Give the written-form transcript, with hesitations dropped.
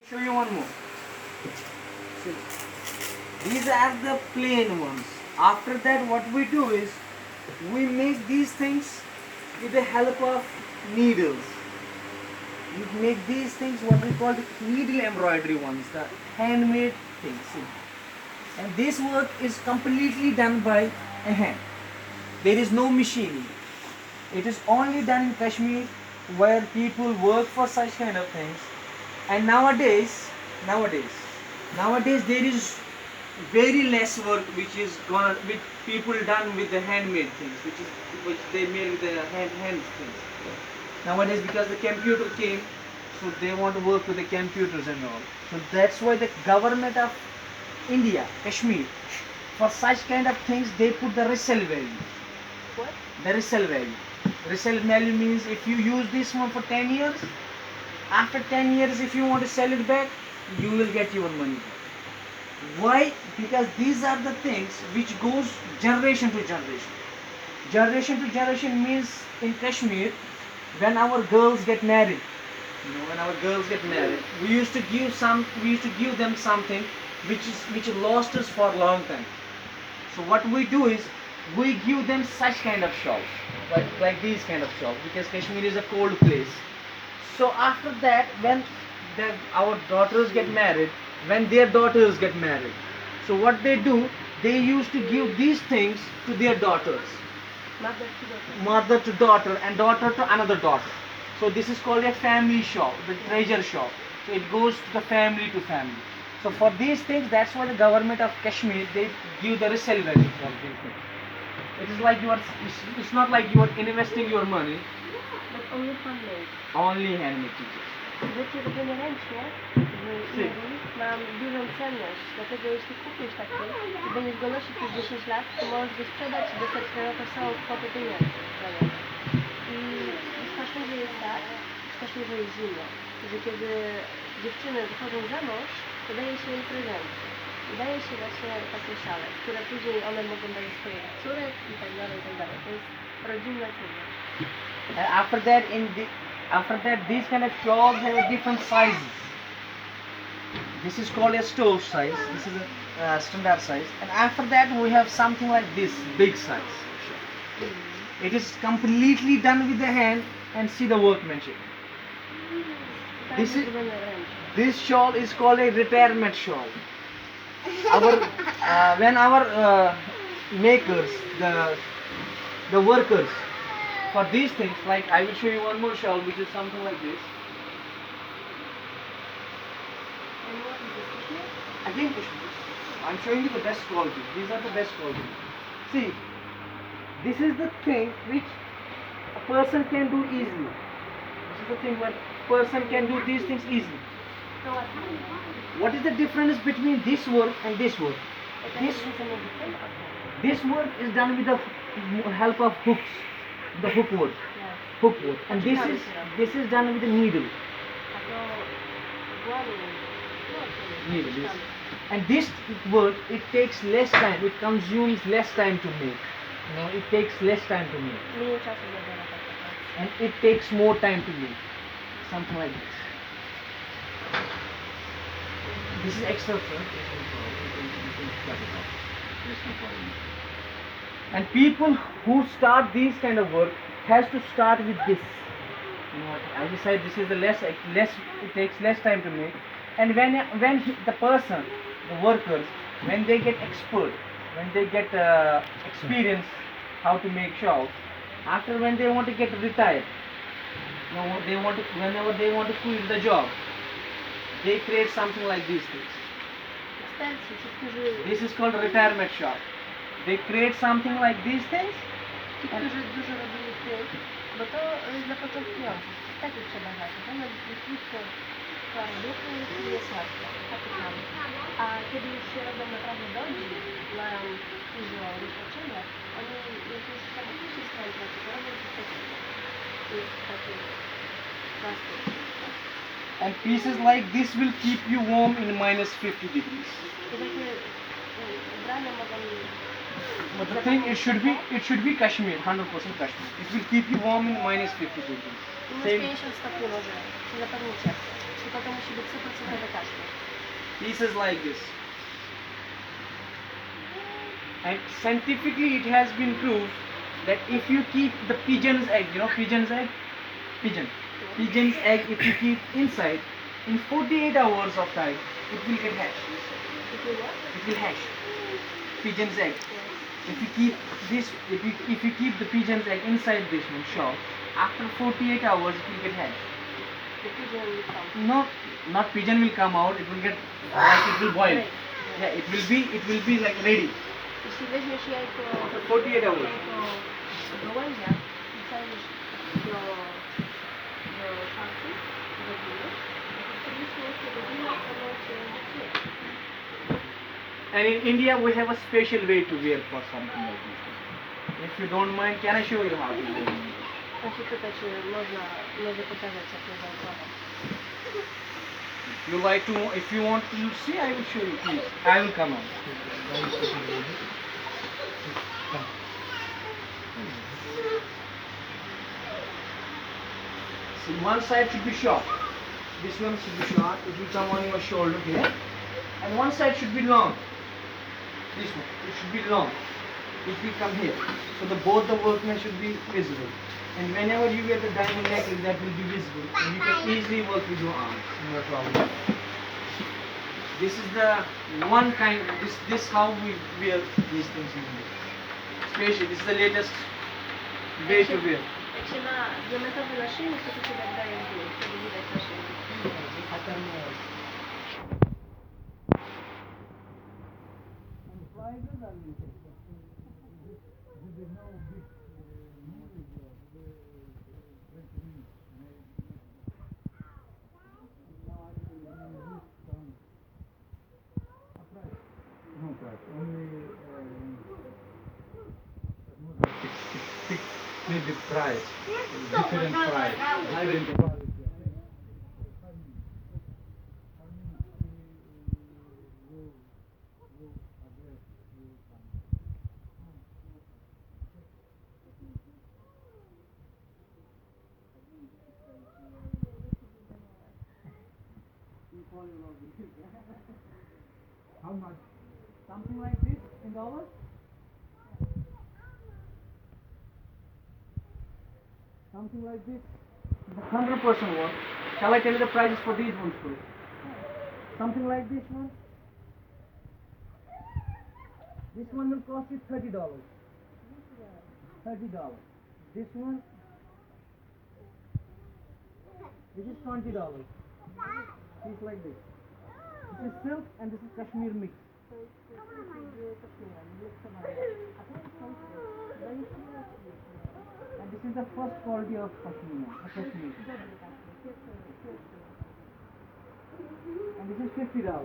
Show you one more. See, these are the plain ones. After that, what we do is we make these things with the help of needles. We make these things what we call the needle embroidery ones, the handmade things. See. And this work is completely done by a hand. There is no machine. It is only done in Kashmir where people work for such kind of things. And nowadays there is very less work which people done with the handmade things, which they made with the hand things. Nowadays because the computer came, so they want to work with the computers and all. So that's why the government of India, Kashmir, for such kind of things they put the resale value. What? The resale value. Resale value means if you use this one for 10 years, after 10 years if you want to sell it back, you will get your money back. Why? Because these are the things which goes generation to generation. Generation to generation means in Kashmir, when our girls get married, we used to give them something which lost us for a long time. So what we do is we give them such kind of shawls, like these kind of shawls, because Kashmir is a cold place. So after that, when our daughters get married, when their daughters get married, so what they do, they used to give these things to their daughters, Mother to daughter. mother to daughter and daughter to another daughter. So this is called a family shawl, the treasure shawl. So it goes to the family to family. So for these things, that's why the government of Kashmir, they give the resale value for these things. It is like it's not like you are investing your money, But only handmade. only handmade teachers. Wiecie, robienie ręcznie w Si. Indii mam dużą cenność, dlatego jeśli kupisz taki i będziesz go nosić przez 10 lat, to możesz go sprzedać i dostać na to samą kwotę pieniędzy za niego. I w Kaszmirze jest tak, w Kaszmirze jest zimno, że kiedy dziewczyny wychodzą za mąż, to daje się jej prezenty. I daje się właśnie takie szale, które później one mogą dać swoich córek i tak dalej, i tak dalej. To jest rodzinna cenność. And after that, these kind of shawls have different sizes. This is called a stove size. This is a standard size. And after that, we have something like this, big size. It is completely done with the hand, and see the workmanship. This is- zrobione ręcznie. This shawl is called a retirement shawl. When our makers, the workers for these things, like I will show you one more shawl, which is something like this. And what is this, Kashmir? Again, I'm showing you the best quality. These are the best quality. See, this is the thing which a person can do easily. This is the thing where person can do these things easily. To łatwiej. What is the difference between this work and this work? Jaka This różnica między tym a tym? this work is done with the help of hooks, the hook work, Tak. hook work, and this is done with the needle. A to dłoni. Needle. Yes. And this work, it takes less time. It consumes less time to make. It takes less time to make, Mniej czasu zabiera taka praca. and it takes more time to make. Something like this. This is extra work. And people who start these kind of work has to start with this. As I said, this is the less. It takes less time to make. And the person, the workers, when they get expert, when they get experience how to make shawls, after when they want to get retired, whenever they want to quit the job, they create something like these things. Eksperci, ci, którzy, This is called retirement shawl. They create something like these things. którzy dużo robili tych, bo to jest dla początkujących. Takie trzeba zacząć. One krótko parę ruchów i jest łatwo. Takie mamy. A kiedy już się robią naprawdę dobrzy, mają dużo doświadczenia, oni jak już samochodzie swoją pracę, to robią to też jest taki plastik. And pieces like this will keep you warm in minus 50 degrees. To takie ubrania mogą But the thing, it should be Kashmir, 100% Kashmir. It will keep you warm in minus 50 degrees. Minus Same 50 stopni może się zapewni ciepło. Tylko to musi być 100% kaszmir. pieces like this. And scientifically, it has been proved that if you keep the pigeon's egg, pigeon's egg, pigeon's egg, if you keep inside, in 48 hours of time, it will get hatched. If you what? It will hatch. Pigeon's egg. Yes. If you keep this, if you keep the pigeon's egg inside this one shop, after 48 hours, it will get hatched. The pigeon will come. Not pigeon will come out. It will get like it will boil. Right. Yeah, it will be like ready. Jeśli weźmiesz jajko After 48 hours. do gołębia i wsadzisz do szafki, do góry, to 40 godziny ono się zepsuje. And in India, we have a special way to wear for something like this. If you don't mind, can I show you how to wear? On się pyta, czy może pokazać, jak to zakładać. If you want to see, I will show you, please. I will come on. See, one side should be short. This one should be short. It will come on your shoulder here. And one side should be long. This one. It should be long. It will come here. So both the workmen should be visible. And whenever you get the diamond necklace, that will be visible. And you can easily work with your arms. No problem. This is the one kind. This how we wear these things in India. Especially, this is the latest way to wear. Jak się ma diamentowy naszyjnik, to się tak daje w dół, wtedy widać naszyjnik. Maybe price, different price, different quality. How much? Something like this in dollars. Something like this. The 100% one. Shall I tell you the prices for these ones first? Something like this one. This one will cost you $30. $30. This one. This is $20. Piece like this. This is silk and this is Kashmir mix. And this is the first quality of Kashmir. And this is $50.